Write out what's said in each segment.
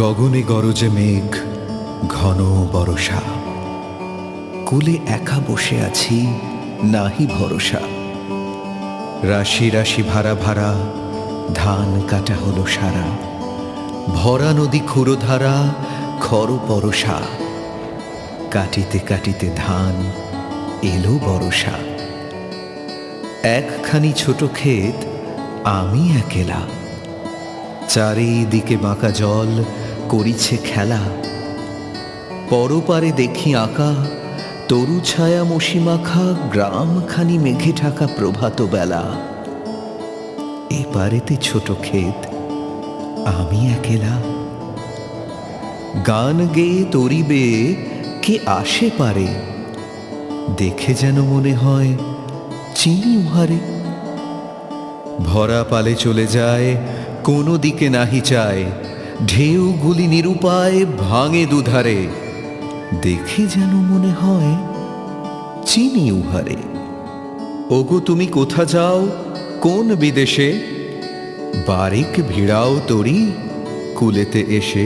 গগনে গরজে মেঘ, ঘন বরষা। কুলে একা বসে আছি, নাহি ভরসা। রাশি রাশি ভাড়া ভাড়া, ধান কাটা হলো সারা। ভরা নদী ক্ষুরধারা, খর পরশা। কাটিতে কাটিতে ধান এলো বরষা। একখানি ছোট ক্ষেত, আমি একেলা। চারিদিকে বাঁকা জল করিছে খেলা। পরপারে দেখি আঁকা তরু ছায়া মশিমাখা গ্রামখানি মেঘে ঢাকা প্রভাত বেলা। এপারেতে ছোট ক্ষেত, আমি একেলা। গান গেয়ে তরিবে কে আসে পারে, দেখে যেন মনে হয় চিনি উহারে। ভরা পালে চলে যায়, কোনো দিকে নাহি চায়। ঢেউগুলি নিরুপায় ভাঙে দুধারে, দেখে যেন মনে হয় চিনি উহারে। ওগো তুমি কোথা যাও, কোন বিদেশে? বারেক ভিড়াও তরি কুলেতে এসে।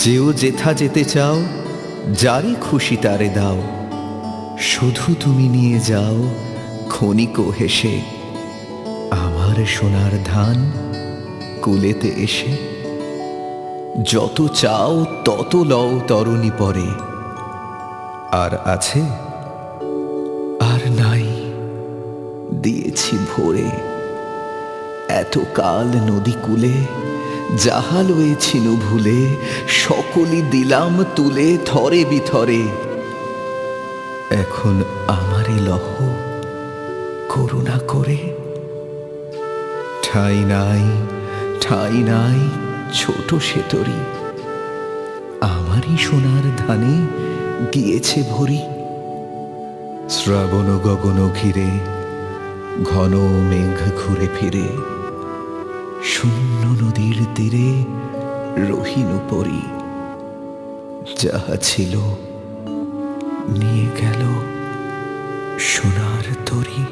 যেও যেথা যেতে চাও, যারে খুশি তারে দাও। শুধু তুমি নিয়ে যাও ক্ষণিক হেসে, আমার সোনার ধান কুলেতে এসে। যত চাও তত লও তরুণী পরে, আর আছে আর নাই দিয়েছি ভরে। এতকাল নদী কূলে যাহা লয়েছিনু ভুলে, সকলই দিলাম তুলে থরে বিথরে। এখন আমারে লহ করুণা করে। ঠাঁই নাই, ঠাঁই নাই ছোট সেতরি, আমারই সোনার ধানে গিয়েছে ভরি। শ্রাবণ গগন ঘিরে, ঘন মেঘ ঘুরে ফিরে। শূন্য নদীর তীরে রহিনু পরি, যাহা ছিল নিয়ে গেল সোনার তরী।